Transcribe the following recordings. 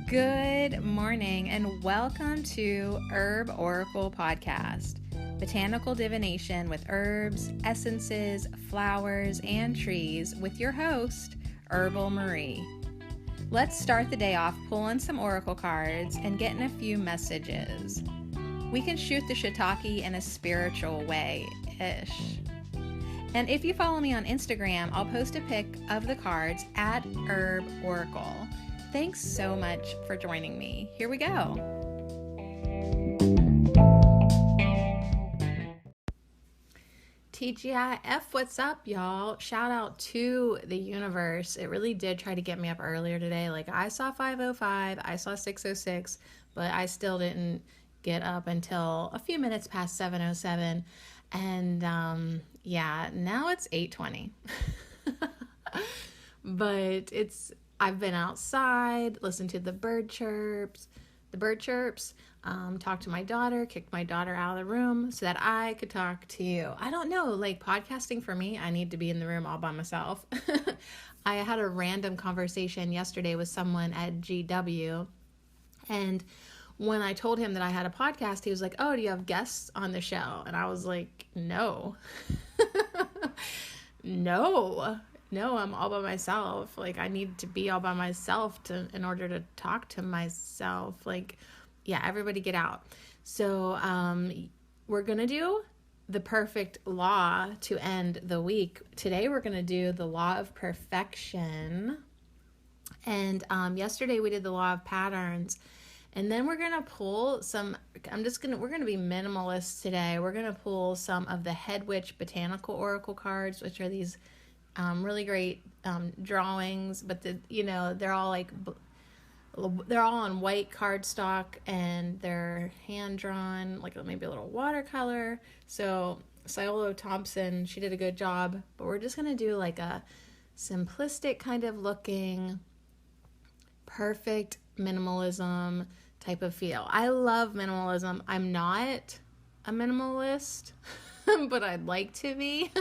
Good morning and welcome to Herb Oracle Podcast, botanical divination with herbs, essences, flowers, and trees with your host, Herbal Marie. Let's start the day off pulling some oracle cards and getting a few messages. We can shoot the shiitake in a spiritual way-ish. And if you follow me on Instagram, I'll post a pic of the cards at Herb Oracle. Thanks so much for joining me. Here we go. TGIF, what's up, y'all? Shout out to the universe. It really did try to get me up earlier today. Like, I saw 5:05, I saw 6:06, but I still didn't get up until a few minutes past 7:07. And now it's 8:20. But I've been outside, listened to the bird chirps, talked to my daughter, kicked my daughter out of the room so that I could talk to you. I don't know, like podcasting for me, I need to be in the room all by myself. I had a random conversation yesterday with someone at GW, and when I told him that I had a podcast, he was like, "Oh, do you have guests on the show?" And I was like, no. No, I'm all by myself. Like, I need to be all by myself in order to talk to myself. Like, yeah, everybody get out. So we're going to do the perfect law to end the week. Today we're going to do the law of perfection. And yesterday we did the law of patterns. And then we're going to pull some, we're going to be minimalist today. We're going to pull some of the Head Witch Botanical Oracle cards, which are these really great drawings, but they're all on white cardstock and they're hand drawn, like maybe a little watercolor. So Siolo Thompson, she did a good job, but we're just gonna do like a simplistic kind of looking, perfect minimalism type of feel. I love minimalism. I'm not a minimalist, but I'd like to be.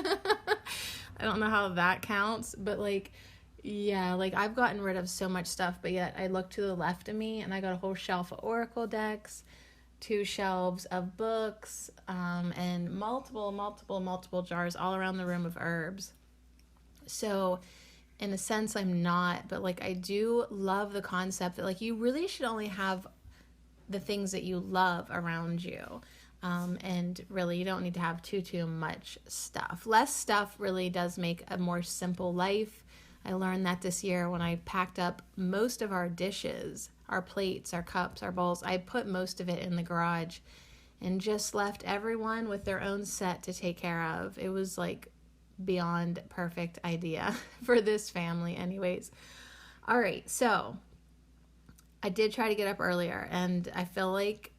I don't know how that counts, but I've gotten rid of so much stuff, but yet I look to the left of me and I got a whole shelf of oracle decks, 2 shelves of books, and multiple jars all around the room of herbs. So in a sense, I'm not, but I do love the concept that you really should only have the things that you love around you. And really, you don't need to have too much stuff. Less stuff really does make a more simple life. I learned that this year when I packed up most of our dishes, our plates, our cups, our bowls. I put most of it in the garage and just left everyone with their own set to take care of. It was beyond perfect idea for this family anyways. All right, so I did try to get up earlier, and I feel like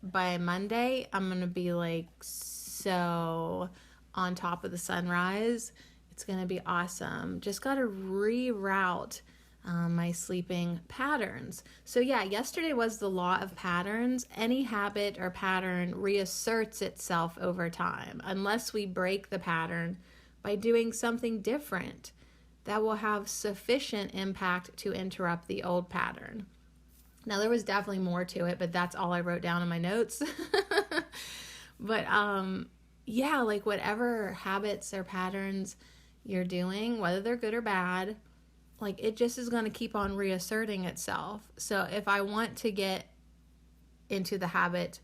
by Monday, I'm going to be so on top of the sunrise. It's going to be awesome. Just got to reroute my sleeping patterns. So yeah, yesterday was the law of patterns. Any habit or pattern reasserts itself over time unless we break the pattern by doing something different that will have sufficient impact to interrupt the old pattern. Now, there was definitely more to it, but that's all I wrote down in my notes. But, whatever habits or patterns you're doing, whether they're good or bad, it just is going to keep on reasserting itself. So if I want to get into the habit,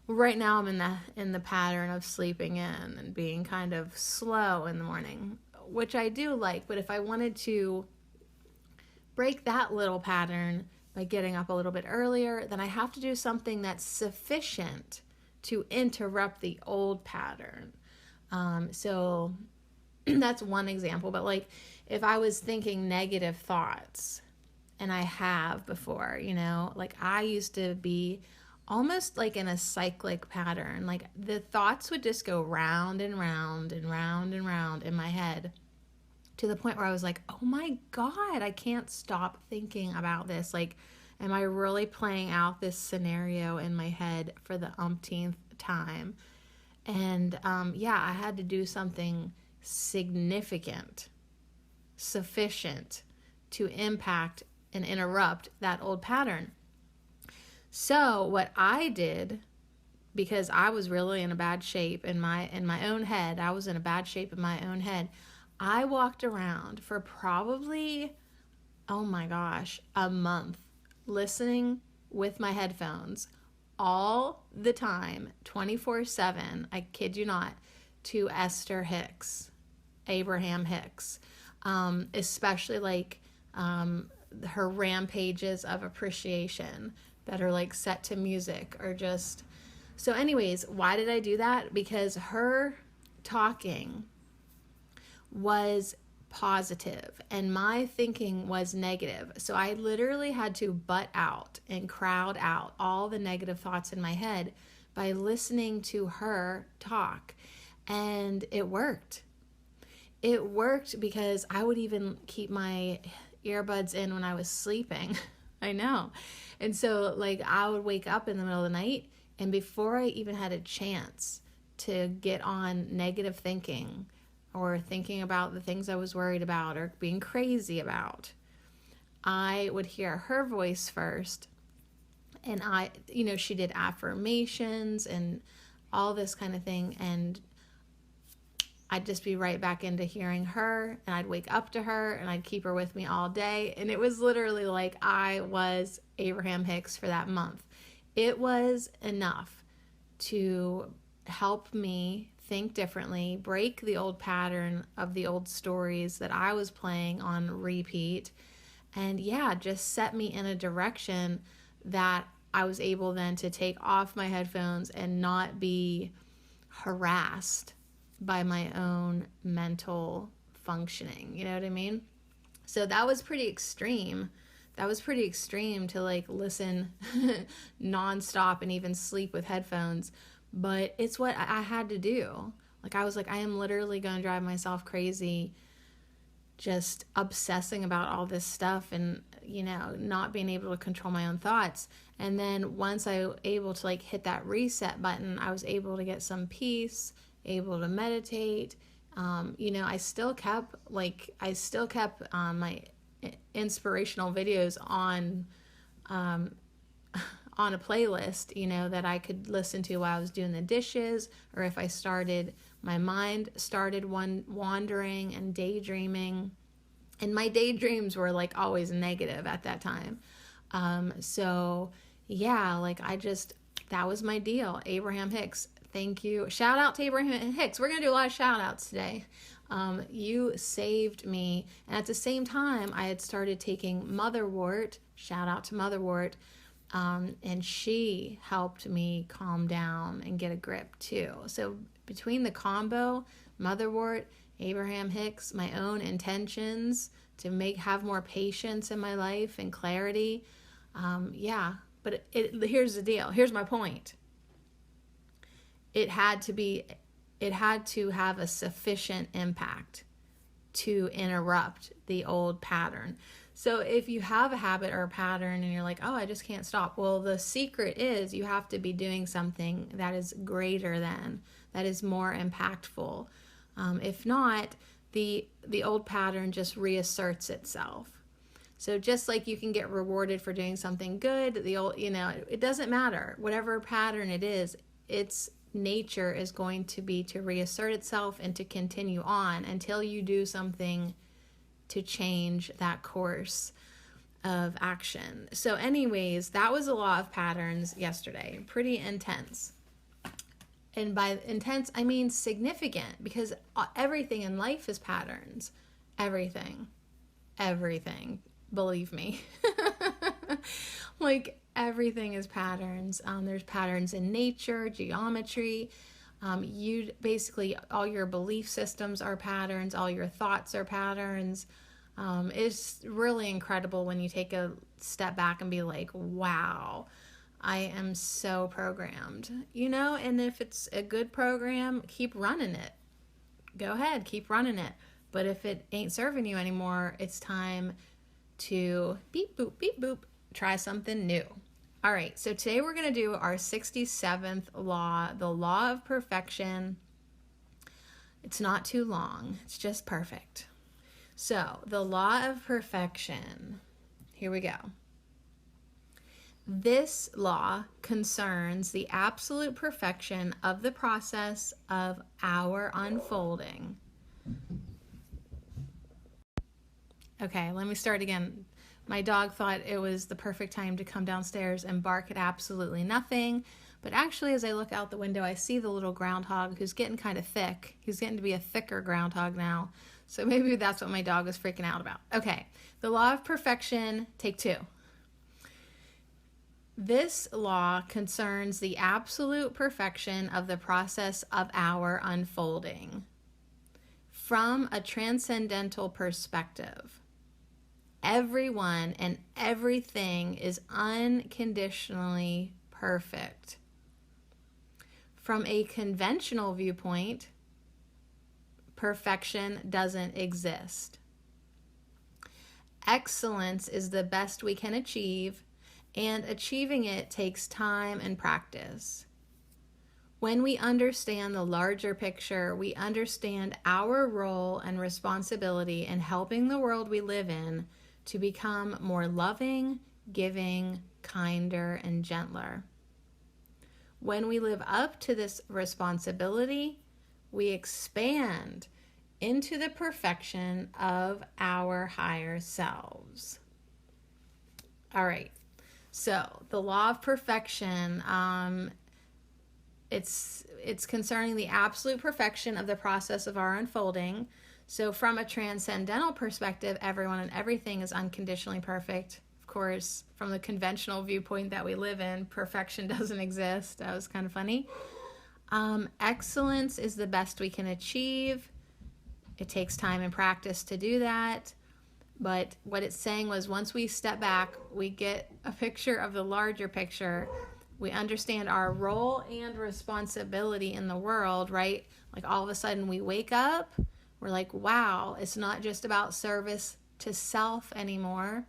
right now I'm in the pattern of sleeping in and being kind of slow in the morning, which I do like. But if I wanted to break that little pattern by getting up a little bit earlier, then I have to do something that's sufficient to interrupt the old pattern. So that's one example. But if I was thinking negative thoughts, and I have before, I used to be almost in a cyclic pattern. The thoughts would just go round and round and round and round in my head, to the point where I was like, oh my God, I can't stop thinking about this. Am I really playing out this scenario in my head for the umpteenth time? And I had to do something significant, sufficient to impact and interrupt that old pattern. So what I did, because I was really in a bad shape in my own head, I was in a bad shape in my own head, I walked around for probably, oh my gosh, a month listening with my headphones all the time, 24/7, I kid you not, to Esther Hicks, Abraham Hicks, especially like her rampages of appreciation that are like set to music or just... So anyways, why did I do that? Because her talking was positive and my thinking was negative. So I literally had to butt out and crowd out all the negative thoughts in my head by listening to her talk. And it worked. It worked because I would even keep my earbuds in when I was sleeping. I know. And so like I would wake up in the middle of the night, and before I even had a chance to get on negative thinking or thinking about the things I was worried about or being crazy about, I would hear her voice first. And she did affirmations and all this kind of thing. And I'd just be right back into hearing her, and I'd wake up to her and I'd keep her with me all day. And it was literally like I was Abraham Hicks for that month. It was enough to help me think differently, break the old pattern of the old stories that I was playing on repeat, and just set me in a direction that I was able then to take off my headphones and not be harassed by my own mental functioning. You know what I mean? So that was pretty extreme. That was pretty extreme to like listen nonstop and even sleep with headphones. But it's what I had to do. Like I was like, I am literally going to drive myself crazy just obsessing about all this stuff and, not being able to control my own thoughts. And then once I was able to like hit that reset button, I was able to get some peace, able to meditate. I still kept my inspirational videos on a playlist, that I could listen to while I was doing the dishes, or if my mind started wandering and daydreaming. And my daydreams were like always negative at that time. That was my deal. Abraham Hicks. Thank you. Shout out to Abraham Hicks. We're going to do a lot of shout outs today. You saved me. And at the same time, I had started taking Motherwort. Shout out to Motherwort. And she helped me calm down and get a grip too. So between the combo, Motherwort, Abraham Hicks, my own intentions to have more patience in my life and clarity. But here's the deal. Here's my point. It had to have a sufficient impact to interrupt the old pattern. So if you have a habit or a pattern and you're like, oh, I just can't stop. Well, the secret is you have to be doing something that is greater than, that is more impactful. If not, the old pattern just reasserts itself. So just like you can get rewarded for doing something good, it doesn't matter. Whatever pattern it is, its nature is going to be to reassert itself and to continue on until you do something to change that course of action. So anyways, that was a lot of patterns yesterday. Pretty intense. And by intense, I mean significant, because everything in life is patterns. Everything. Believe me. Like everything is patterns. There's patterns in nature, geometry. Basically all your belief systems are patterns. All your thoughts are patterns. It's really incredible when you take a step back and be like, wow, I am so programmed, and if it's a good program, keep running it. Go ahead, keep running it. But if it ain't serving you anymore, it's time to beep, boop, try something new. All right, so today we're going to do our 67th law, the law of perfection. It's not too long. It's just perfect. So the law of perfection, here we go. This law concerns the absolute perfection of the process of our unfolding. Okay, let me start again. My dog thought it was the perfect time to come downstairs and bark at absolutely nothing. But actually, as I look out the window, I see the little groundhog who's getting kind of thick. He's getting to be a thicker groundhog now. So maybe that's what my dog was freaking out about. Okay, the law of perfection, take 2. This law concerns the absolute perfection of the process of our unfolding from a transcendental perspective. Everyone and everything is unconditionally perfect. From a conventional viewpoint, perfection doesn't exist. Excellence is the best we can achieve, and achieving it takes time and practice. When we understand the larger picture, we understand our role and responsibility in helping the world we live in to become more loving, giving, kinder, and gentler. When we live up to this responsibility, we expand into the perfection of our higher selves. All right, so the law of perfection, it's concerning the absolute perfection of the process of our unfolding. So from a transcendental perspective, everyone and everything is unconditionally perfect. Of course, from the conventional viewpoint that we live in, perfection doesn't exist. That was kind of funny. Excellence is the best we can achieve. It takes time and practice to do that. But what it's saying was once we step back, we get a picture of the larger picture. We understand our role and responsibility in the world, right? Like all of a sudden we wake up, we're like, wow, it's not just about service to self anymore.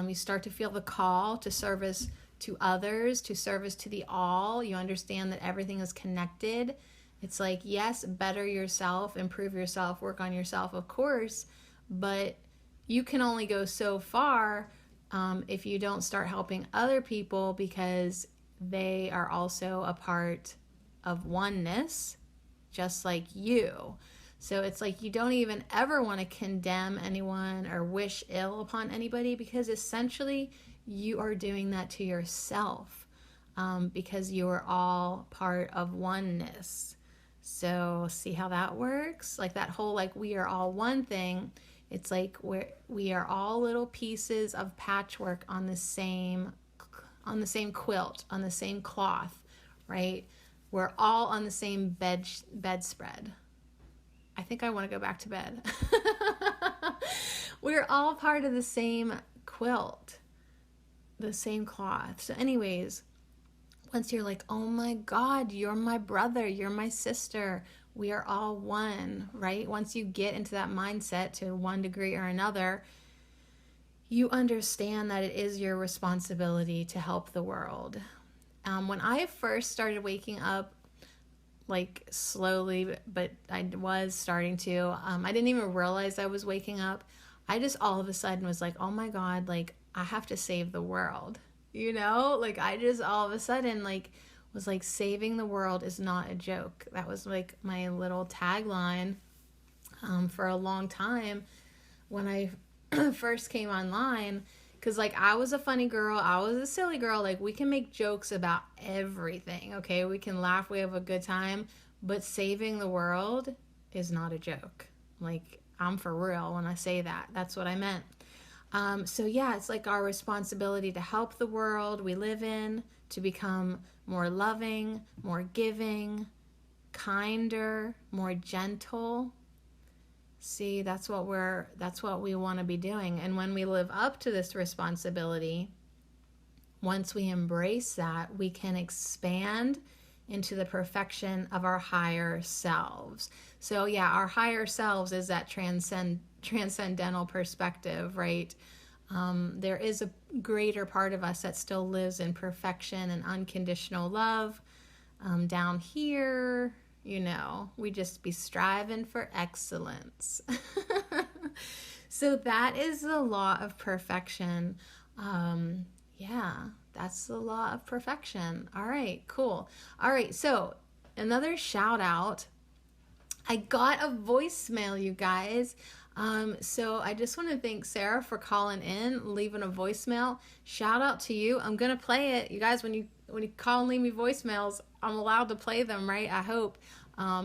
You start to feel the call to service to others, to service to the all. You understand that everything is connected. It's like, yes, better yourself, improve yourself, work on yourself, of course, but you can only go so far if you don't start helping other people, because they are also a part of oneness, just like you. So it's like you don't even ever want to condemn anyone or wish ill upon anybody, because essentially you are doing that to yourself, because you are all part of oneness. So see how that works? Like that whole like we are all one thing. It's like we are all little pieces of patchwork on the same quilt, on the same cloth, right? We're all on the same bedspread. I think I want to go back to bed. We're all part of the same quilt, the same cloth. So anyways, once you're like, oh my God, you're my brother, you're my sister, we are all one, right? Once you get into that mindset to one degree or another, you understand that it is your responsibility to help the world. When I first started waking up, like slowly, but I was starting to, I didn't even realize I was waking up. I just all of a sudden was like, oh my God, like I have to save the world, you know? Like I just all of a sudden like was like, saving the world is not a joke. That was like my little tagline for a long time when I first came online. Because, like, I was a funny girl. I was a silly girl. Like, we can make jokes about everything, okay? We can laugh. We have a good time. But saving the world is not a joke. Like, I'm for real when I say that. That's what I meant. So, yeah, it's like our responsibility to help the world we live in, to become more loving, more giving, kinder, more gentle. See, that's what we want to be doing. And when we live up to this responsibility, once we embrace that, we can expand into the perfection of our higher selves. So yeah, our higher selves is that transcendental perspective, right? There is a greater part of us that still lives in perfection and unconditional love. Down here, you know, we just be striving for excellence. So that is the law of perfection. Yeah, that's the law of perfection. All right, cool. All right, so another shout out. I got a voicemail, you guys. So I just want to thank Sarah for calling in, leaving a voicemail. Shout out to you. I'm gonna play it, you guys. When you call and leave me voicemails, I'm allowed to play them, right? I hope.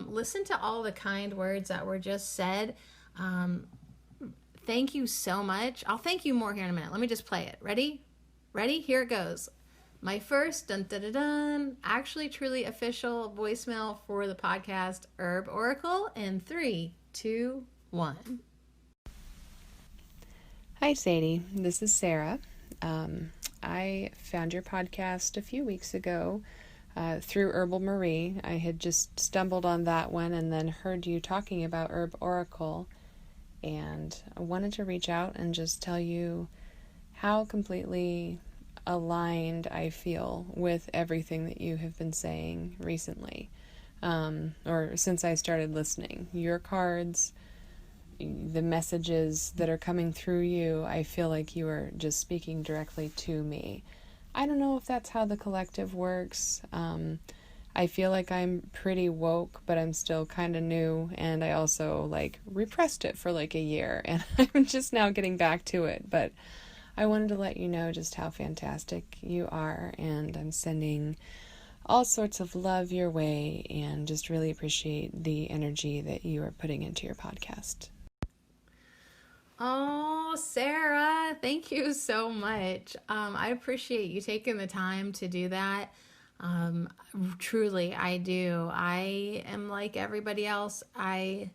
Listen to all the kind words that were just said. Thank you so much. I'll thank you more here in a minute. Let me just play it. Ready? Ready? Here it goes. My first actually truly official voicemail for the podcast Herb Oracle in 3, 2, 1. Hi, Sadie. This is Sarah. I found your podcast a few weeks ago through Herbal Marie. I had just stumbled on that one and then heard you talking about Herb Oracle, and I wanted to reach out and just tell you how completely aligned I feel with everything that you have been saying recently, or since I started listening. Your cards, the messages that are coming through you, I feel like you are just speaking directly to me. I don't know if that's how the collective works. I feel like I'm pretty woke, but I'm still kind of new, and I also repressed it for a year, and I'm just now getting back to it. But I wanted to let you know just how fantastic you are, and I'm sending all sorts of love your way and just really appreciate the energy that you are putting into your podcast. Oh, Sarah, thank you so much. I appreciate you taking the time to do that. Truly, I do. I am like everybody else. I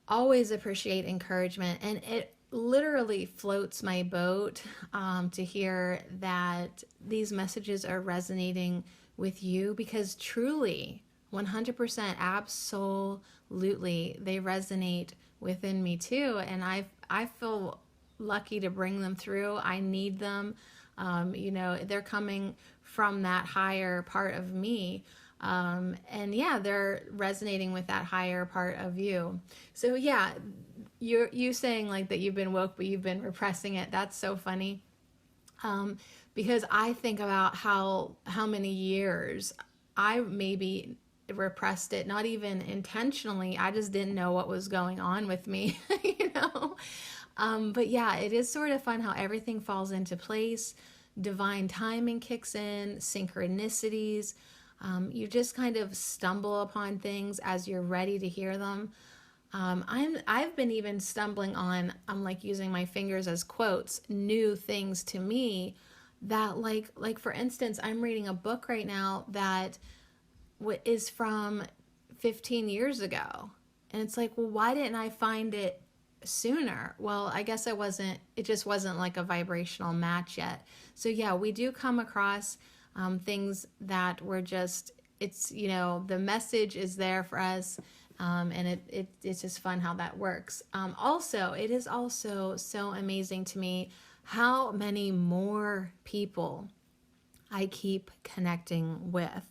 always appreciate encouragement, and it literally floats my boat to hear that these messages are resonating with you, because truly 100% absolutely they resonate within me too, and I feel lucky to bring them through. I need them. They're coming from that higher part of me. And yeah, they're resonating with that higher part of you. So yeah, you saying that you've been woke, but you've been repressing it. That's so funny. Because I think about how many years I maybe repressed it, not even intentionally. I just didn't know what was going on with me, But yeah, it is sort of fun how everything falls into place. Divine timing kicks in, synchronicities. You just kind of stumble upon things as you're ready to hear them. I've been even stumbling on, I'm using my fingers as quotes, new things to me that like for instance, I'm reading a book right now that is from 15 years ago. And it's well, why didn't I find it sooner? Well, I guess it just wasn't a vibrational match yet. So yeah, we do come across things that were just, it's, the message is there for us. And it's just fun how that works. Also, it is also so amazing to me how many more people I keep connecting with.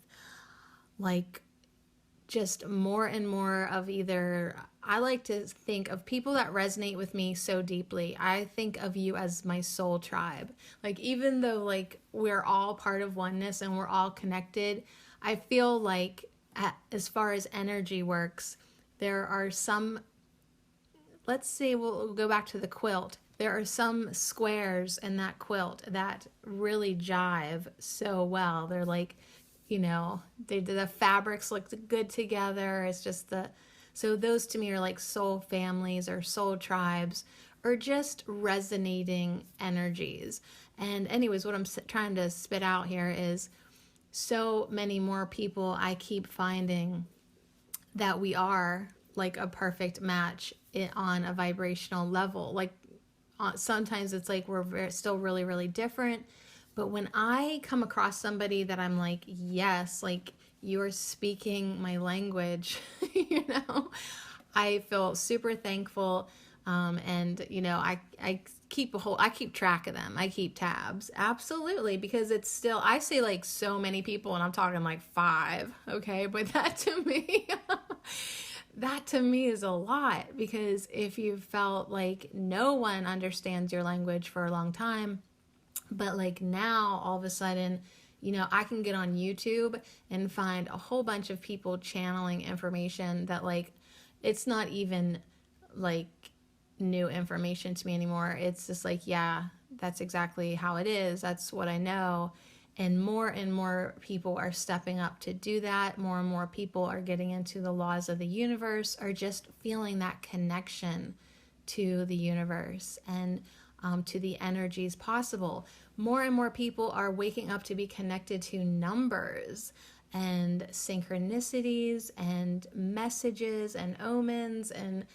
Just more and more of either, I like to think of people that resonate with me so deeply. I think of you as my soul tribe. Even though we're all part of oneness and we're all connected, I feel as far as energy works, there are some, let's say we'll go back to the quilt. There are some squares in that quilt that really jive so well. They're the fabrics look good together. It's just so those to me are soul families or soul tribes, or just resonating energies. And anyways, what I'm trying to spit out here is so many more people I keep finding that we are a perfect match on a vibrational level. Sometimes it's we're still really, really different. But when I come across somebody that I'm yes, you're speaking my language, I feel super thankful. And I keep track of them. I keep tabs. Absolutely. Because it's still, I say so many people, and I'm talking 5. Okay. But that to me, that to me is a lot, because if you felt like no one understands your language for a long time, but like now all of a sudden, I can get on YouTube and find a whole bunch of people channeling information that, like, it's not even like new information to me anymore. It's just like, yeah, that's exactly how it is. That's what I know. And more people are stepping up to do that. More and more people are getting into the laws of the universe, are just feeling that connection to the universe and to the energies possible. More and more people are waking up to be connected to numbers and synchronicities and messages and omens, and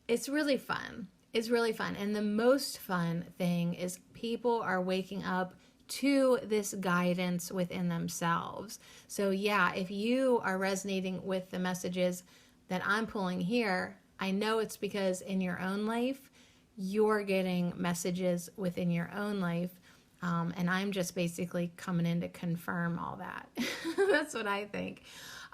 it's really fun. It's really fun. And the most fun thing is people are waking up to this guidance within themselves. So yeah, if you are resonating with the messages that I'm pulling here, I know it's because in your own life, you're getting messages within your own life. And I'm just basically coming in to confirm all that. That's what I think.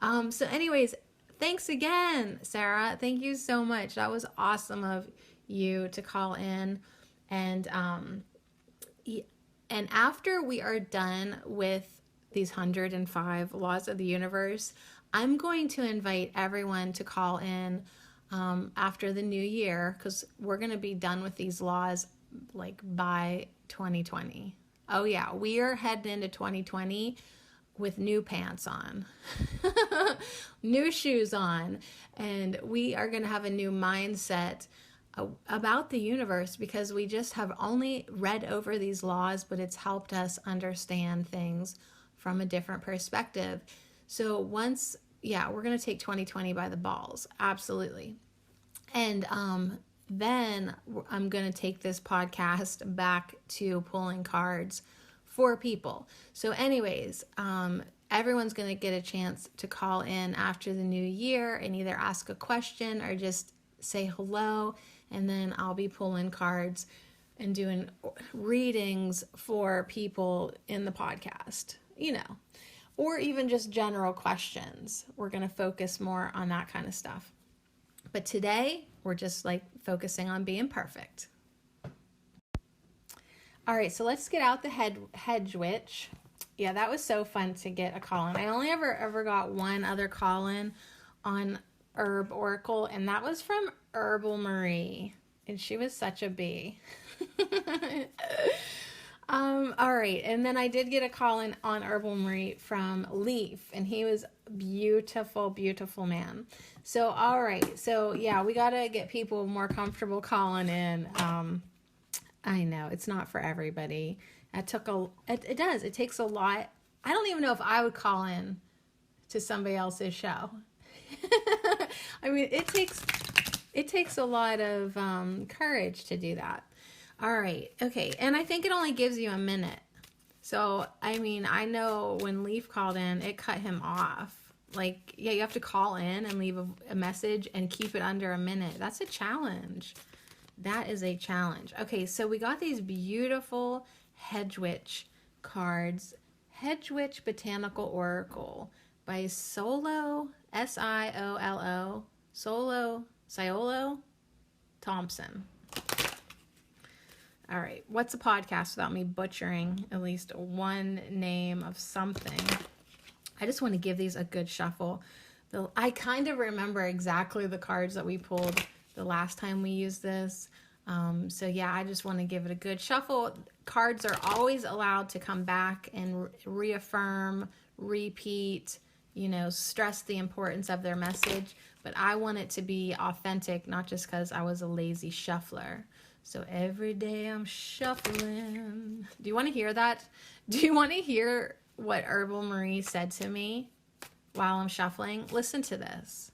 So anyways, thanks again, Sarah. Thank you so much. That was awesome of you to call in. And after we are done with these 105 laws of the universe, I'm going to invite everyone to call in after the new year, because we're going to be done with these laws like by 2020. Oh yeah, we are heading into 2020 with new pants on, new shoes on, and we are going to have a new mindset about the universe, because we just have only read over these laws, but it's helped us understand things from a different perspective. So we're going to take 2020 by the balls. Absolutely. And then I'm going to take this podcast back to pulling cards for people. So anyways, everyone's going to get a chance to call in after the new year and either ask a question or just say hello. And then I'll be pulling cards and doing readings for people in the podcast, or even just general questions. We're going to focus more on that kind of stuff. But today, we're just like focusing on being perfect. All right, so let's get out the hedge witch. Yeah, that was so fun to get a call in. I only ever got one other call in on Herb Oracle, and that was from Herbal Marie, and she was such a bee. All right, and then I did get a call in on Herbal Marie from Leaf, and he was beautiful, beautiful man. So, all right, so yeah, we got to get people more comfortable calling in. I know it's not for everybody. It takes a lot. I don't even know if I would call in to somebody else's show. I mean, it takes a lot of courage to do that. All right. Okay. And I think it only gives you a minute. So, I mean, I know when Leaf called in, it cut him off. Like, yeah, you have to call in and leave a message and keep it under a minute. That's a challenge. That is a challenge. Okay. So we got these beautiful Hedge Witch cards. Hedge Witch Botanical Oracle by Solo, Siolo, Siolo Thompson. All right, what's a podcast without me butchering at least one name of something? I just want to give these a good shuffle. I kind of remember exactly the cards that we pulled the last time we used this. So yeah, I just want to give it a good shuffle. Cards are always allowed to come back and reaffirm, repeat, stress the importance of their message. But I want it to be authentic, not just because I was a lazy shuffler. So every day I'm shuffling. Do you want to hear that? Do you want to hear what Herbal Marie said to me while I'm shuffling? Listen to this.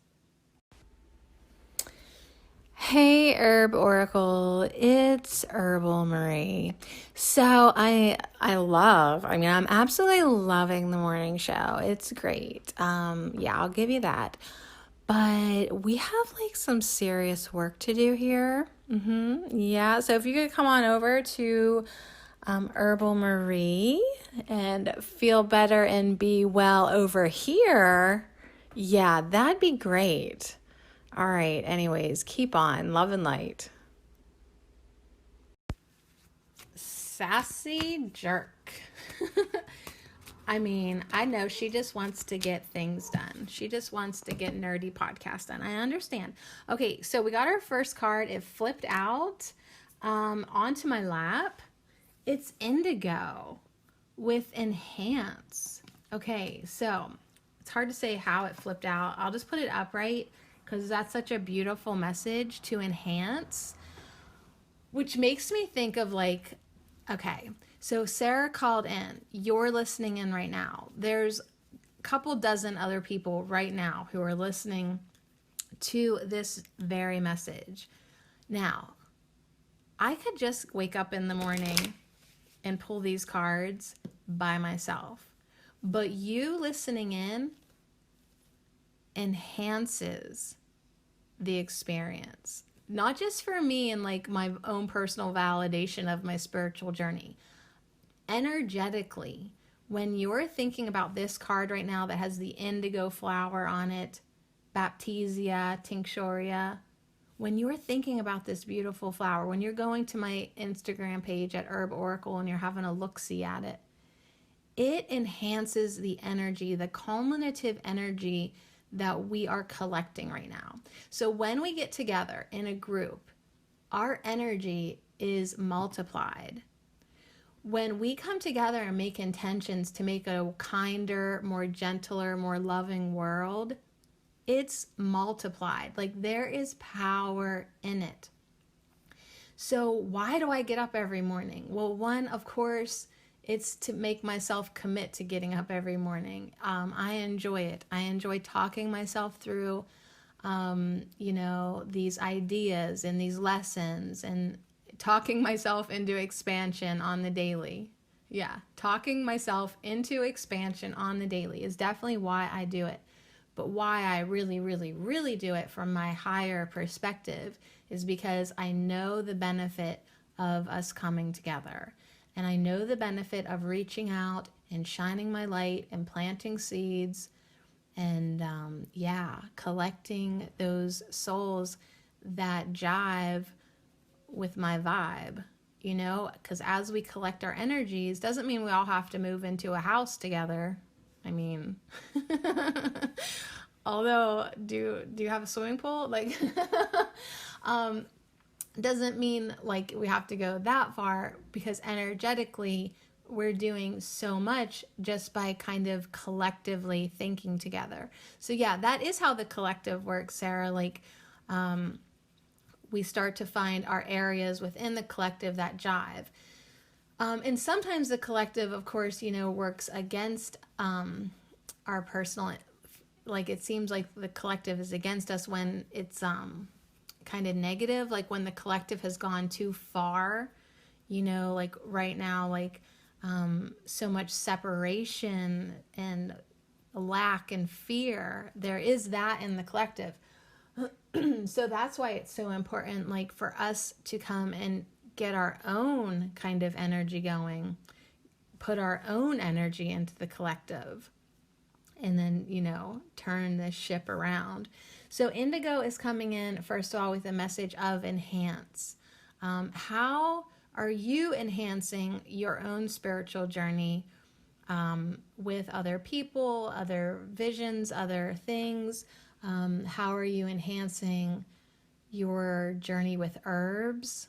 Hey, Herb Oracle, it's Herbal Marie. So I'm absolutely loving the morning show. It's great. Yeah, I'll give you that. But we have like some serious work to do here. Yeah, so if you could come on over to Herbal Marie and feel better and be well over here, yeah, that'd be great. All right. Anyways, keep on. Love and light. Sassy jerk. I mean, I know she just wants to get things done. She just wants to get nerdy podcast done. I understand. Okay, so we got our first card. It flipped out onto my lap. It's indigo with enhance. Okay, so it's hard to say how it flipped out. I'll just put it upright because that's such a beautiful message to enhance, which makes me think of like, okay, so Sarah called in. You're listening in right now. There's a couple dozen other people right now who are listening to this very message. Now, I could just wake up in the morning and pull these cards by myself. But you listening in enhances the experience. Not just for me and like my own personal validation of my spiritual journey. Energetically, when you're thinking about this card right now that has the indigo flower on it, Baptisia, Tinctoria, when you're thinking about this beautiful flower, when you're going to my Instagram page at Herb Oracle and you're having a look-see at it, it enhances the energy, the culminative energy that we are collecting right now. So when we get together in a group, our energy is multiplied. When we come together and make intentions to make a kinder, more gentler, more loving world, it's multiplied. Like there is power in it. So why do I get up every morning? Well, one, of course, it's to make myself commit to getting up every morning. I enjoy it. I enjoy talking myself through, these ideas and these lessons and talking myself into expansion on the daily. Yeah, talking myself into expansion on the daily is definitely why I do it. But why I really, really, really do it from my higher perspective is because I know the benefit of us coming together. And I know the benefit of reaching out and shining my light and planting seeds and, collecting those souls that jive with my vibe, because as we collect our energies, doesn't mean we all have to move into a house together. I mean, although, do you have a swimming pool? Like, doesn't mean like we have to go that far, because energetically we're doing so much just by kind of collectively thinking together. So yeah, that is how the collective works, Sarah. Like, we start to find our areas within the collective that jive. And sometimes the collective, of course, works against our personal, like it seems like the collective is against us when it's kind of negative, like when the collective has gone too far, like right now, like so much separation and lack and fear. There is that in the collective. So that's why it's so important, like for us to come and get our own kind of energy going, put our own energy into the collective, and then, turn this ship around. So indigo is coming in, first of all, with a message of enhance. How are you enhancing your own spiritual journey with other people, other visions, other things? How are you enhancing your journey with herbs,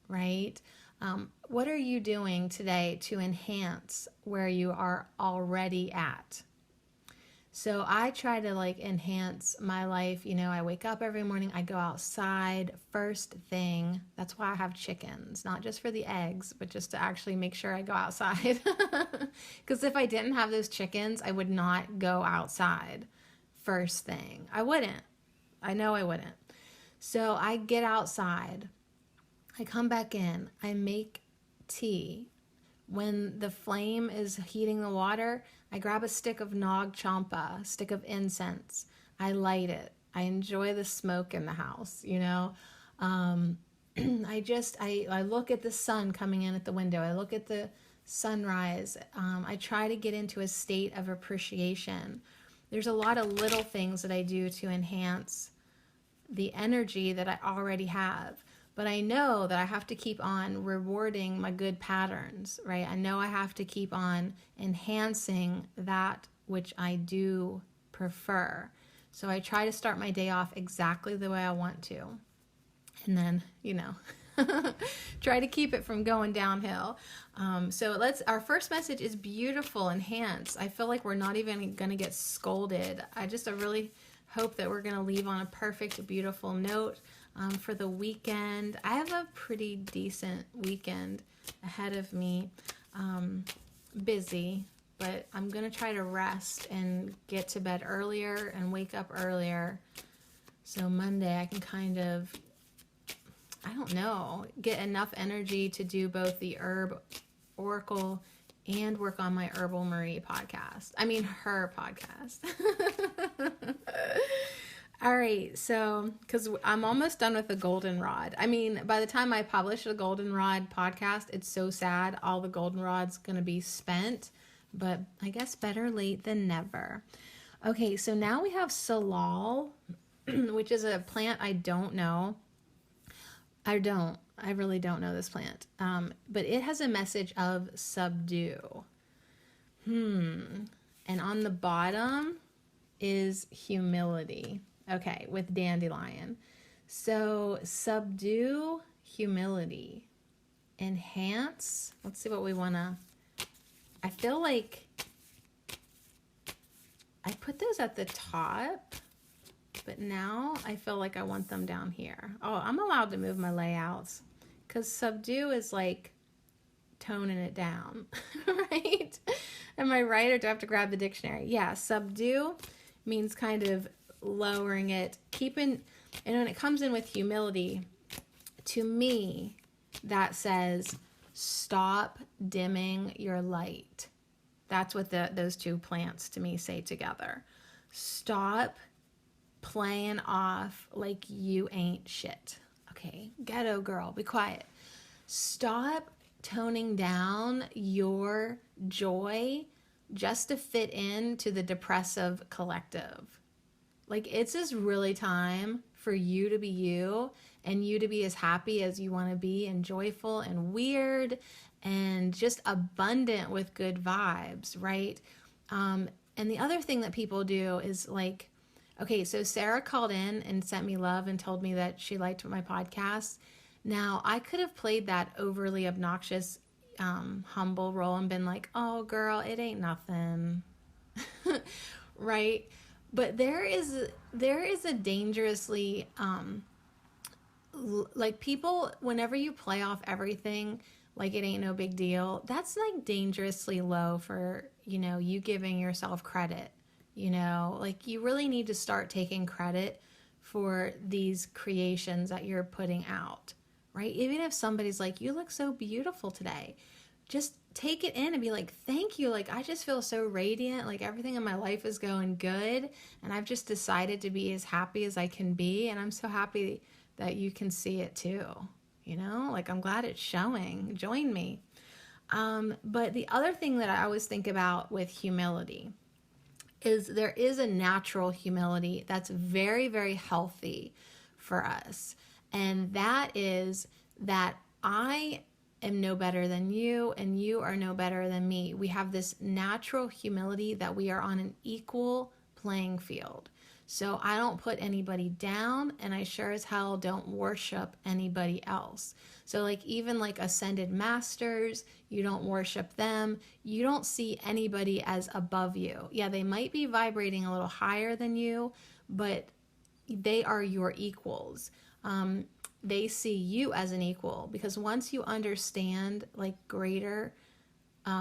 right? What are you doing today to enhance where you are already at? So I try to like enhance my life. I wake up every morning, I go outside first thing. That's why I have chickens, not just for the eggs, but just to actually make sure I go outside. Because if I didn't have those chickens, I would not go outside first thing. I wouldn't. I know I wouldn't. So I get outside. I come back in. I make tea. When the flame is heating the water, I grab a stick of Nag Champa, a stick of incense. I light it. I enjoy the smoke in the house, I look at the sun coming in at the window. I look at the sunrise. I try to get into a state of appreciation. There's a lot of little things that I do to enhance the energy that I already have. But I know that I have to keep on rewarding my good patterns, right? I know I have to keep on enhancing that which I do prefer. So I try to start my day off exactly the way I want to. And then, try to keep it from going downhill. Our first message is beautiful, enhance. I feel like we're not even going to get scolded. I really hope that we're going to leave on a perfect, beautiful note. For the weekend, I have a pretty decent weekend ahead of me. Busy, but I'm going to try to rest and get to bed earlier and wake up earlier. So Monday I can kind of, get enough energy to do both the Herb Oracle and work on my Herbal Marie podcast. I mean, her podcast. All right, so, because I'm almost done with the goldenrod. I mean, by the time I publish the goldenrod podcast, it's so sad. All the goldenrod's going to be spent, but I guess better late than never. Okay, so now we have salal, which is a plant I don't know. I really don't know this plant. But it has a message of subdue. And on the bottom is humility. Okay, with dandelion. So subdue, humility. Enhance. Let's see what we want to. I feel like I put those at the top, but now I feel like I want them down here. Oh, I'm allowed to move my layouts because subdue is like toning it down, right? Am I right, or do I have to grab the dictionary? Yeah, subdue means kind of lowering it, and when it comes in with humility, to me, that says stop dimming your light. That's what those two plants to me say together. Stop playing off like you ain't shit. Okay, ghetto girl, be quiet. Stop toning down your joy just to fit into the depressive collective. Like, it's just really time for you to be you and you to be as happy as you want to be and joyful and weird and just abundant with good vibes, right? And the other thing that people do is like, okay, so Sarah called in and sent me love and told me that she liked my podcast. Now, I could have played that overly obnoxious, humble role and been like, oh, girl, it ain't nothing, right? But there is a dangerously, like people, whenever you play off everything like it ain't no big deal, that's like dangerously low for, you giving yourself credit, like you really need to start taking credit for these creations that you're putting out, right? Even if somebody's like, you look so beautiful today, just take it in and be like, thank you. Like, I just feel so radiant. Like, everything in my life is going good. And I've just decided to be as happy as I can be. And I'm so happy that you can see it too. Like, I'm glad it's showing. Join me. But the other thing that I always think about with humility is there is a natural humility that's very, very healthy for us. And that is that I am no better than you and you are no better than me. We have this natural humility that we are on an equal playing field. So I don't put anybody down and I sure as hell don't worship anybody else. So like even like ascended masters, you don't worship them. You don't see anybody as above you. Yeah, they might be vibrating a little higher than you, but they are your equals. They see you as an equal because once you understand like greater,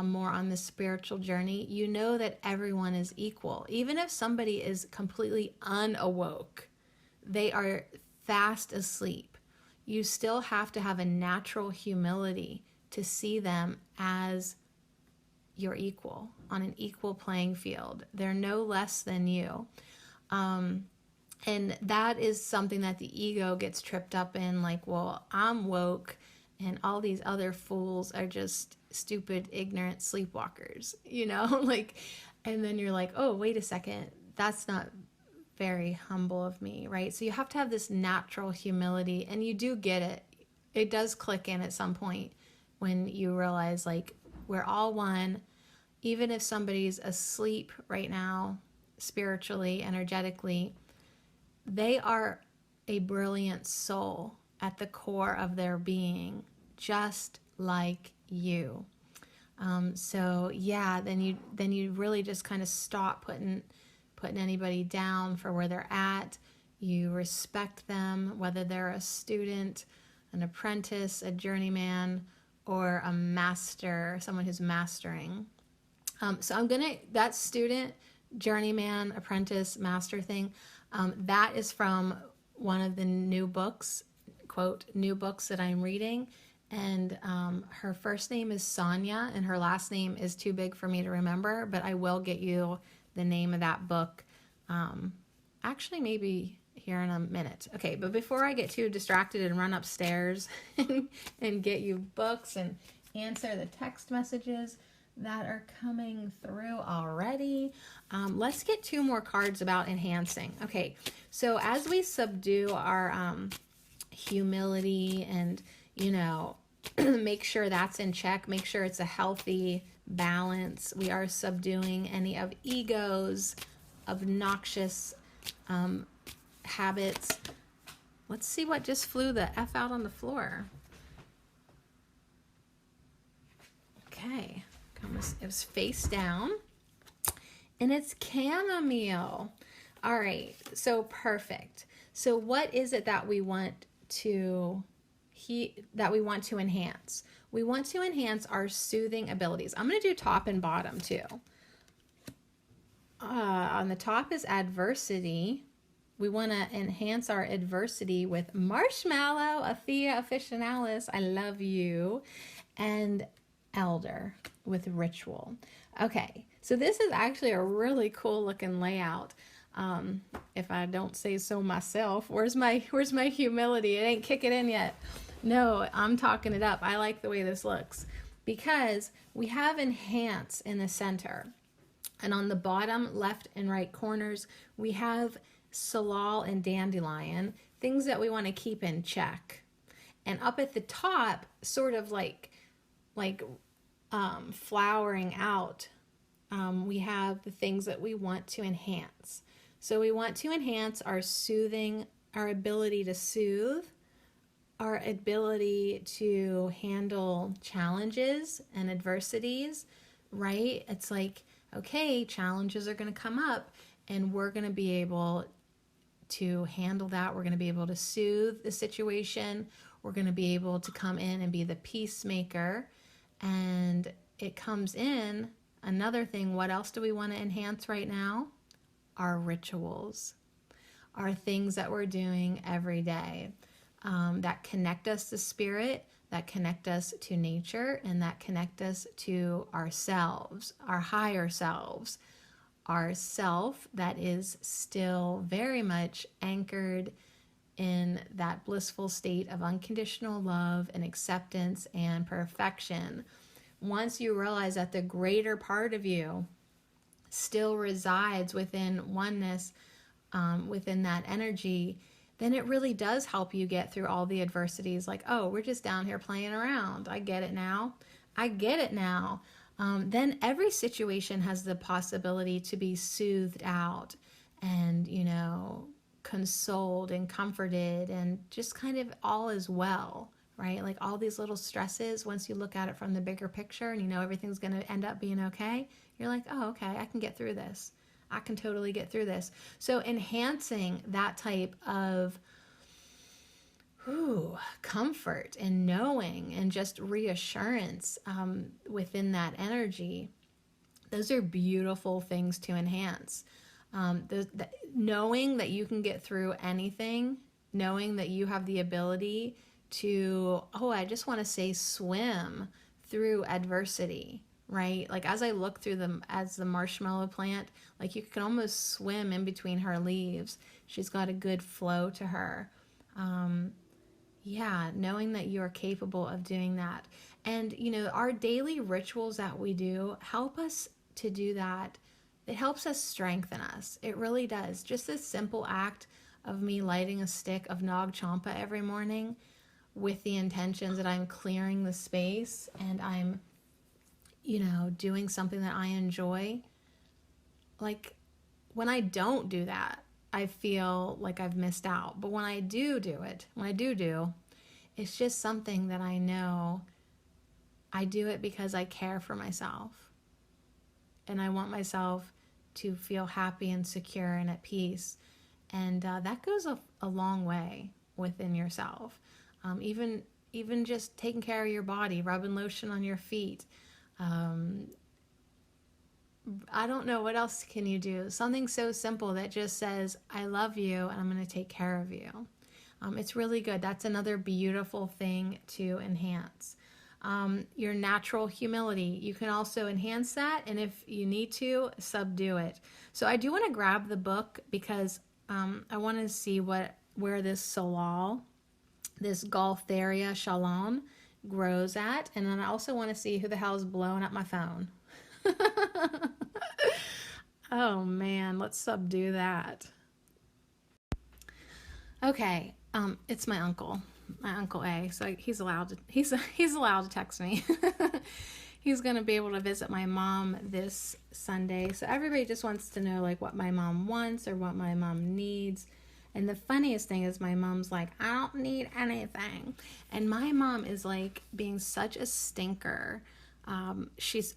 more on the spiritual journey, you know that everyone is equal. Even if somebody is completely unawoke, they are fast asleep, you still have to have a natural humility to see them as your equal on an equal playing field. They're no less than you. And that is something that the ego gets tripped up in, like, well, I'm woke and all these other fools are just stupid, ignorant sleepwalkers, like, and then you're like, oh, wait a second, that's not very humble of me, right? So you have to have this natural humility, and you do get it. It does click in at some point when you realize, like, we're all one. Even if somebody's asleep right now, spiritually, energetically, they are a brilliant soul at the core of their being, just like you. So yeah, then you really just kind of stop putting anybody down for where they're at. You respect them, whether they're a student, an apprentice, a journeyman, or a master, someone who's mastering. So that student, journeyman, apprentice, master thing, that is from one of the new books, quote, new books that I'm reading. And her first name is Sonia, and her last name is too big for me to remember, but I will get you the name of that book. Actually, maybe here in a minute. Okay, but before I get too distracted and run upstairs and get you books and answer the text messages that are coming through already, let's get 2 more cards about enhancing. Okay, so as we subdue our humility and, make sure that's in check, make sure it's a healthy balance. We are subduing any of ego's obnoxious habits. Let's see what just flew the F out on the floor. Okay, it was face down, and it's chamomile. All right, so perfect. So what is it that we want to enhance? We want to enhance our soothing abilities. I'm going to do top and bottom too. On the top is adversity. We want to enhance our adversity with marshmallow, Athea officinalis, I love you, and elder with ritual. Okay, so this is actually a really cool looking layout. If I don't say so myself, where's my humility? It ain't kicking in yet. No, I'm talking it up. I like the way this looks because we have enhance in the center, and on the bottom left and right corners we have salal and dandelion, things that we want to keep in check. And up at the top, sort of like flowering out, we have the things that we want to enhance. So we want to enhance our soothing, our ability to soothe, our ability to handle challenges and adversities, right? It's like, okay, challenges are going to come up and we're going to be able to handle that. We're going to be able to soothe the situation. We're going to be able to come in and be the peacemaker. And it comes in another thing. What else do we want to enhance right now? Our rituals, our things that we're doing every day that connect us to spirit, that connect us to nature, and that connect us to ourselves, our higher selves, our self that is still very much anchored in that blissful state of unconditional love and acceptance and perfection. Once you realize that the greater part of you still resides within oneness, within that energy, then it really does help you get through all the adversities. Like, oh, we're just down here playing around. I get it now. Then every situation has the possibility to be soothed out and, consoled and comforted, and just kind of all is well, right? Like all these little stresses, once you look at it from the bigger picture and everything's going to end up being okay, you're like, oh, okay, I can get through this. I can totally get through this. So enhancing that type of comfort and knowing and just reassurance within that energy, those are beautiful things to enhance. Knowing that you can get through anything, knowing that you have the ability to, I just want to say swim through adversity, right? Like as I look through them as the marshmallow plant, like you can almost swim in between her leaves. She's got a good flow to her. Knowing that you are capable of doing that. And, our daily rituals that we do help us to do that it helps us strengthen us. It really does. Just this simple act of me lighting a stick of Nag Champa every morning with the intentions that I'm clearing the space and I'm, doing something that I enjoy. Like, when I don't do that, I feel like I've missed out. But when I do it, it's just something that I know I do it because I care for myself. And I want myself to feel happy and secure and at peace. And that goes a long way within yourself. Even just taking care of your body, rubbing lotion on your feet. I don't know, what else can you do? Something so simple that just says, I love you and I'm going to take care of you. It's really good. That's another beautiful thing to enhance. Your natural humility. You can also enhance that, and if you need to, subdue it. So I do want to grab the book because I want to see where this salal, this Gaultheria chalon, grows at, and then I also want to see who the hell is blowing up my phone. Oh man, let's subdue that. Okay, it's my uncle A. So he's allowed to text me. He's gonna be able to visit my mom this Sunday. So everybody just wants to know like what my mom wants or what my mom needs. And the funniest thing is my mom's like, I don't need anything. And my mom is like being such a stinker. She's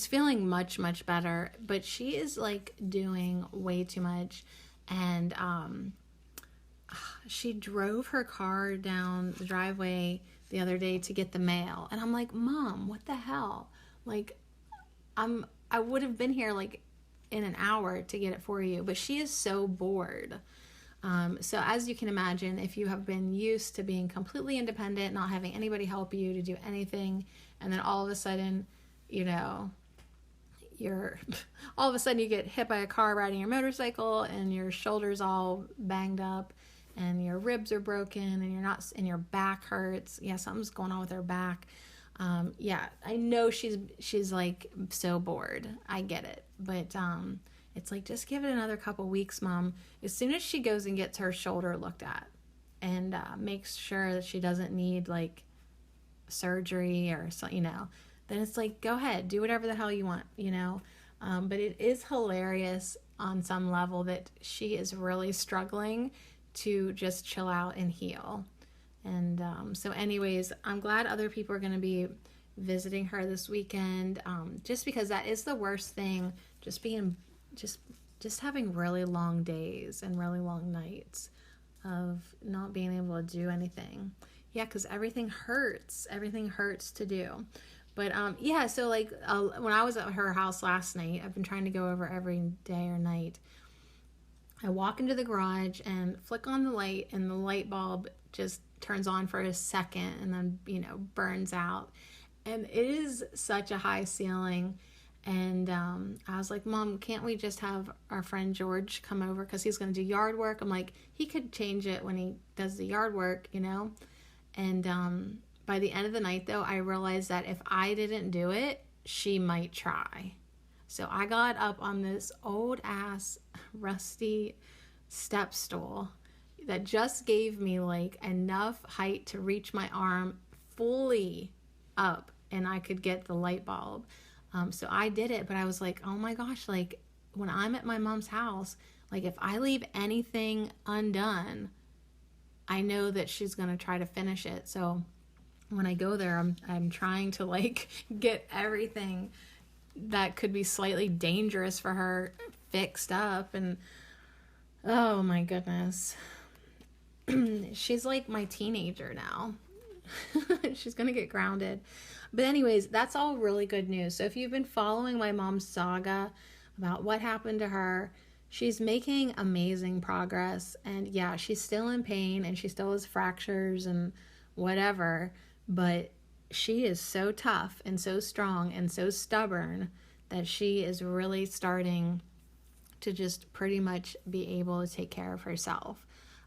feeling much, much better, but she is like doing way too much. And she drove her car down the driveway the other day to get the mail. And I'm like, Mom, what the hell? Like, I would have been here like in an hour to get it for you, but she is so bored. So as you can imagine, if you have been used to being completely independent, not having anybody help you to do anything, and then all of a sudden, you get hit by a car riding your motorcycle and your shoulder's all banged up and your ribs are broken and your back hurts. Yeah, something's going on with her back. Yeah, I know she's like so bored. I get it. But it's like, just give it another couple weeks, Mom. As soon as she goes and gets her shoulder looked at and makes sure that she doesn't need like surgery or so, then it's like, go ahead, do whatever the hell you want, But it is hilarious on some level that she is really struggling to just chill out and heal. And so anyways, I'm glad other people are going to be visiting her this weekend, just because that is the worst thing, just having really long days and really long nights of not being able to do anything. Yeah, because everything hurts to do. But yeah, so like when I was at her house last night, I've been trying to go over every day or night. I walk into the garage and flick on the light, and the light bulb just turns on for a second and then, burns out. And it is such a high ceiling. And I was like, Mom, can't we just have our friend George come over? Because he's going to do yard work. I'm like, he could change it when he does the yard work, And by the end of the night, though, I realized that if I didn't do it, she might try. So I got up on this old ass rusty step stool that just gave me like enough height to reach my arm fully up and I could get the light bulb. So I did it, but I was like, oh my gosh, like when I'm at my mom's house, like if I leave anything undone, I know that she's going to try to finish it. So when I go there, I'm trying to like get everything that could be slightly dangerous for her fixed up. And oh my goodness, she's like my teenager now. She's gonna get grounded. But anyways, that's all really good news. So if you've been following my mom's saga about what happened to her, she's making amazing progress. And yeah, she's still in pain and she still has fractures and whatever, but she is so tough and so strong and so stubborn that she is really starting to just pretty much be able to take care of herself.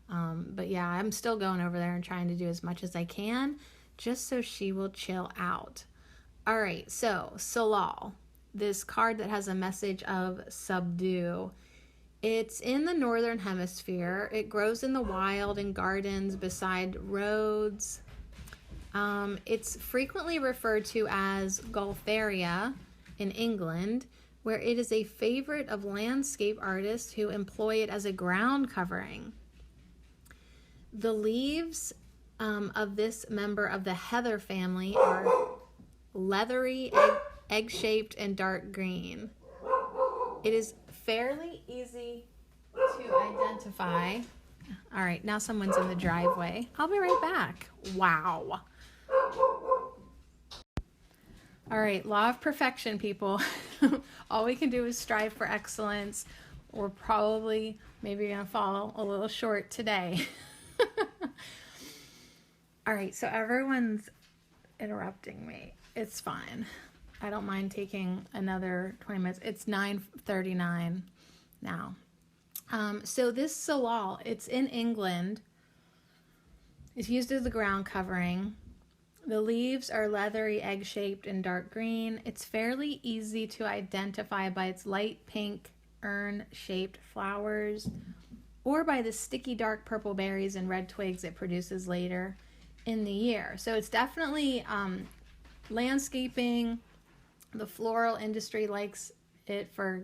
But yeah, I'm still going over there and trying to do as much as I can just so she will chill out. All right, so salal. this card that has a message of subdue. It's in the northern hemisphere. It grows in the wild in gardens beside roads. It's frequently referred to as Gaultheria in England, where it is a favorite of landscape artists who employ it as a ground covering. The leaves of this member of the heather family are leathery, egg-shaped, and dark green. It is fairly easy to identify. All right, now someone's in the driveway. I'll be right back. Wow. All right, law of perfection, people. All we can do is strive for excellence. We're probably maybe going to fall a little short today. All right, so everyone's interrupting me. It's fine. I don't mind taking another 20 minutes. It's 9:39 now. So this salal, it's in England. It's used as a ground covering. The leaves are leathery, egg-shaped, and dark green. It's fairly easy to identify by its light pink, urn-shaped flowers, or by the sticky dark purple berries and red twigs it produces later in the year. So it's definitely landscaping. The floral industry likes it for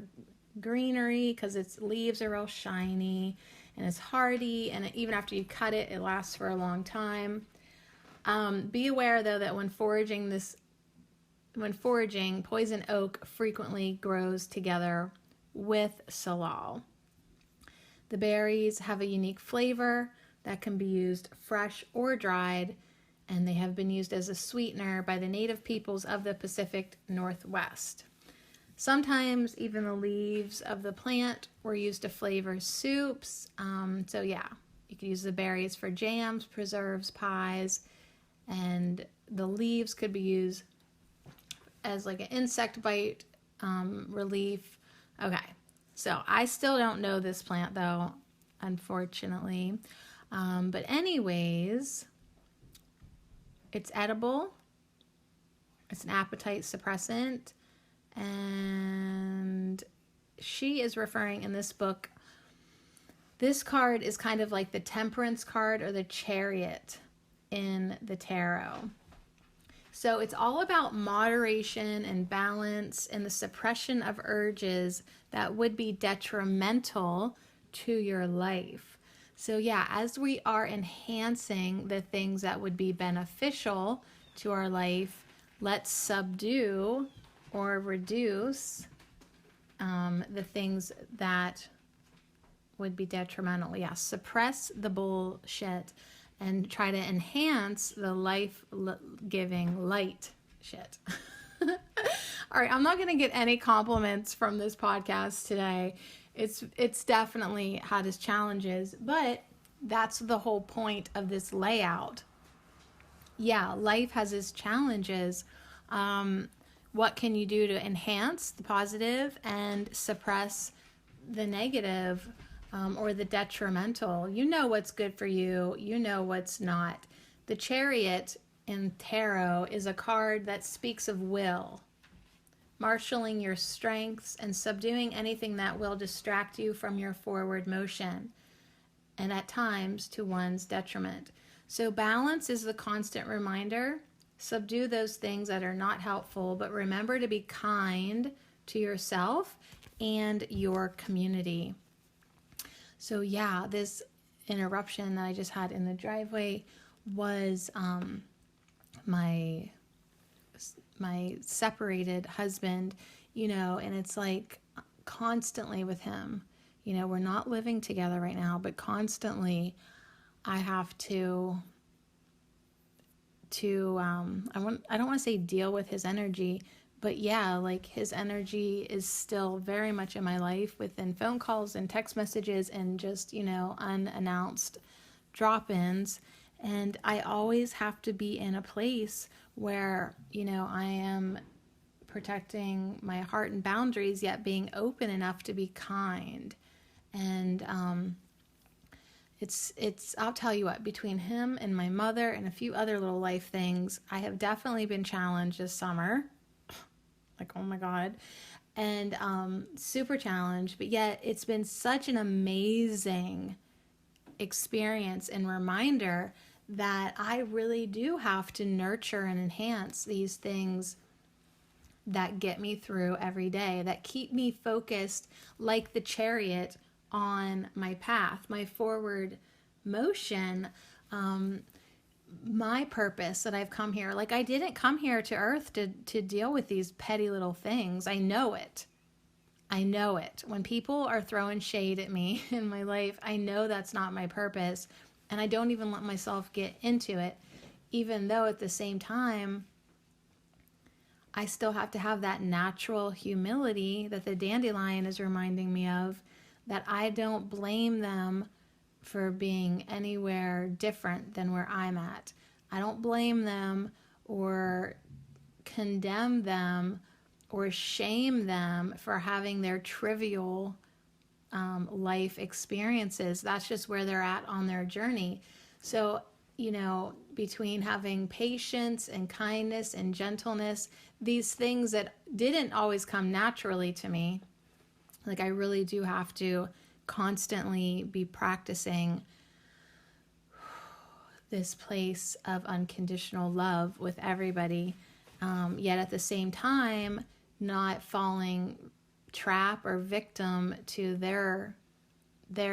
greenery because its leaves are real shiny and it's hardy, and even after you cut it, it lasts for a long time. Be aware though that when foraging, poison oak frequently grows together with salal. The berries have a unique flavor that can be used fresh or dried, and they have been used as a sweetener by the native peoples of the Pacific Northwest. Sometimes even the leaves of the plant were used to flavor soups. So yeah, you could use the berries for jams, preserves, pies, and the leaves could be used as like an insect bite relief. Okay, so I still don't know this plant though, unfortunately. But anyways, it's edible. It's an appetite suppressant. And she is referring in this book, this card is kind of like the Temperance card or the Chariot in the tarot. So it's all about moderation and balance and the suppression of urges that would be detrimental to your life. So yeah, as we are enhancing the things that would be beneficial to our life, let's subdue or reduce the things that would be detrimental. Yeah, suppress the bullshit and try to enhance the life-giving light shit. All right, I'm not going to get any compliments from this podcast today. It's definitely had its challenges, but that's the whole point of this layout. Yeah, life has its challenges. What can you do to enhance the positive and suppress the negative or the detrimental? You know what's good for you. You know what's not. The Chariot in tarot is a card that speaks of will, marshaling your strengths and subduing anything that will distract you from your forward motion, and at times to one's detriment. So balance is the constant reminder. Subdue those things that are not helpful, but remember to be kind to yourself and your community. So yeah, this interruption that I just had in the driveway was my separated husband, and it's like constantly with him, we're not living together right now, but constantly I have to I don't want to say deal with his energy, but yeah, like his energy is still very much in my life within phone calls and text messages and just, unannounced drop-ins. And I always have to be in a place where, I am protecting my heart and boundaries, yet being open enough to be kind. And, it's I'll tell you what, between him and my mother and a few other little life things, I have definitely been challenged this summer. Like, oh my God. And super challenged, but yet it's been such an amazing experience and reminder that I really do have to nurture and enhance these things that get me through every day, that keep me focused like the chariot on my path, my forward motion, my purpose that I've come here. Like, I didn't come here to earth to deal with these petty little things. I know it. I know it. When people are throwing shade at me in my life, I know that's not my purpose. And I don't even let myself get into it, even though at the same time, I still have to have that natural humility that the dandelion is reminding me of, that I don't blame them for being anywhere different than where I'm at. I don't blame them or condemn them or shame them for having their trivial life experiences. That's just where they're at on their journey. So, between having patience and kindness and gentleness, these things that didn't always come naturally to me, like I really do have to constantly be practicing this place of unconditional love with everybody, yet at the same time, not falling trap or victim to their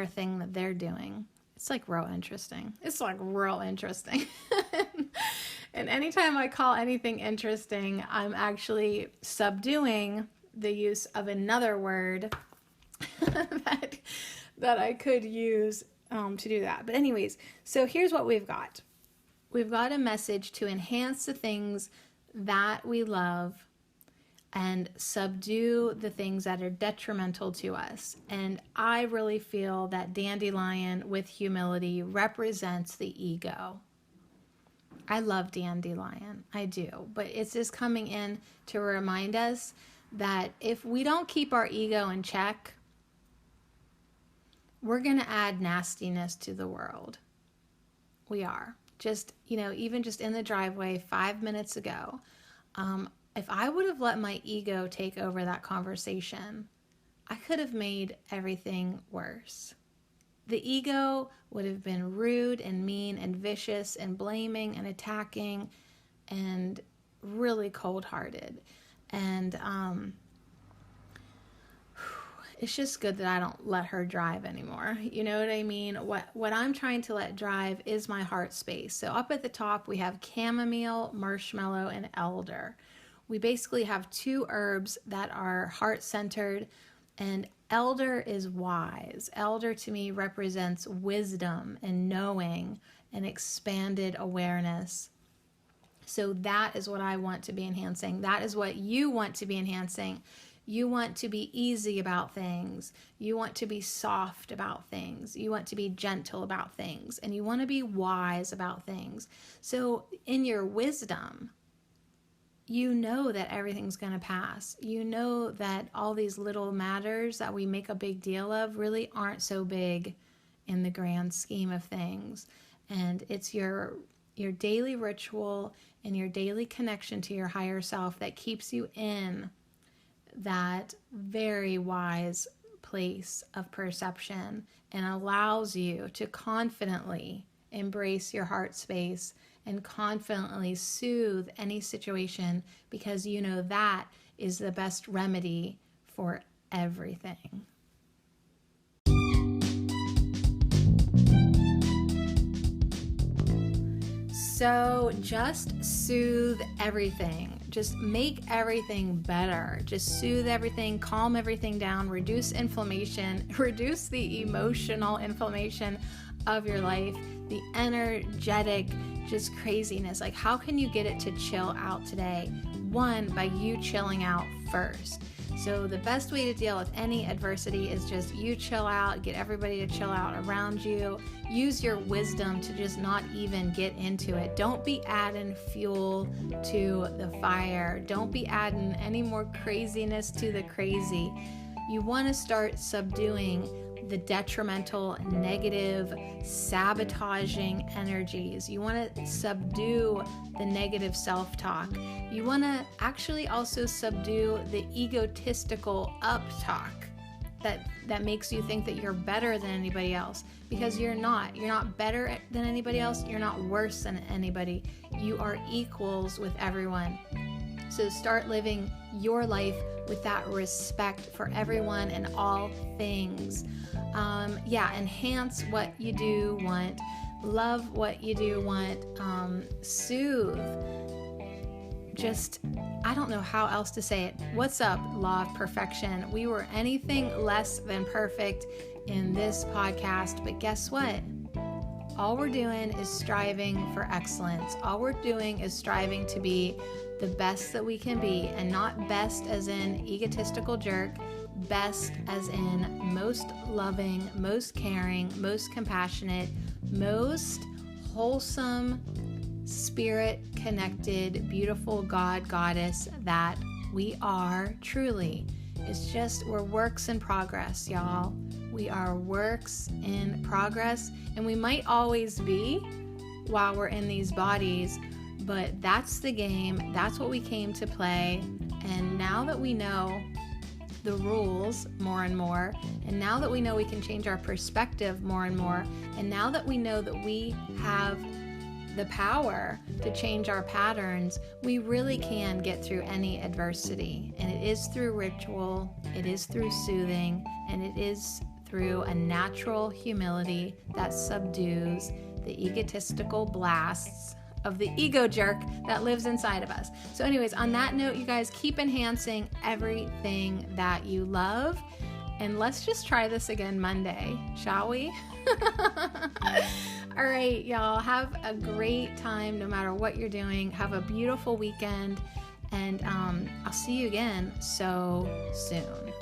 thing that they're doing. It's like real interesting. And anytime I call anything interesting, I'm actually subduing the use of another word that I could use to do that. But anyways, so here's what we've got. We've got a message to enhance the things that we love and subdue the things that are detrimental to us. And I really feel that dandelion with humility represents the ego. I love dandelion, I do, but it's just coming in to remind us that if we don't keep our ego in check, we're going to add nastiness to the world. We are. Just, even just in the driveway 5 minutes ago, if I would have let my ego take over that conversation, I could have made everything worse. The ego would have been rude and mean and vicious and blaming and attacking and really cold-hearted. And it's just good that I don't let her drive anymore. You know what I mean? What I'm trying to let drive is my heart space. So up at the top, we have chamomile, marshmallow, and elder. We basically have 2 herbs that are heart-centered, and elder is wise. Elder to me represents wisdom and knowing and expanded awareness. So that is what I want to be enhancing. That is what you want to be enhancing. You want to be easy about things. You want to be soft about things. You want to be gentle about things. And you want to be wise about things. So in your wisdom, you know that everything's going to pass. You know that all these little matters that we make a big deal of really aren't so big in the grand scheme of things. And it's your daily ritual and your daily connection to your higher self that keeps you in that very wise place of perception and allows you to confidently embrace your heart space and confidently soothe any situation, because you know that is the best remedy for everything. So just soothe everything. Just make everything better. Just soothe everything, calm everything down, reduce inflammation, reduce the emotional inflammation of your life, the energetic just craziness. Like, how can you get it to chill out today? 1, by you chilling out first. So the best way to deal with any adversity is just you chill out, get everybody to chill out around you. Use your wisdom to just not even get into it. Don't be adding fuel to the fire. Don't be adding any more craziness to the crazy. You want to start subduing the detrimental, negative, sabotaging energies. You want to subdue the negative self-talk. You want to actually also subdue the egotistical up-talk that makes you think that you're better than anybody else, because you're not. You're not better than anybody else. You're not worse than anybody. You are equals with everyone. So start living your life with that respect for everyone and all things. Enhance what you do want. Love what you do want. Soothe. Just, I don't know how else to say it. What's up, Law of Perfection? We were anything less than perfect in this podcast, but guess what? All we're doing is striving for excellence. All we're doing is striving to be the best that we can be, and not best as in egotistical jerk, best as in most loving, most caring, most compassionate, most wholesome, spirit-connected, beautiful God, goddess that we are truly. It's just, we're works in progress, y'all. We are works in progress, and we might always be while we're in these bodies, but that's the game. That's what we came to play. And now that we know the rules more and more, and now that we know we can change our perspective more and more, and now that we know that we have the power to change our patterns, we really can get through any adversity. And it is through ritual, it is through soothing, and it is through a natural humility that subdues the egotistical blasts of the ego jerk that lives inside of us. So anyways, on that note, you guys, keep enhancing everything that you love. And let's just try this again Monday, shall we? All right, y'all, have a great time no matter what you're doing. Have a beautiful weekend, and I'll see you again so soon.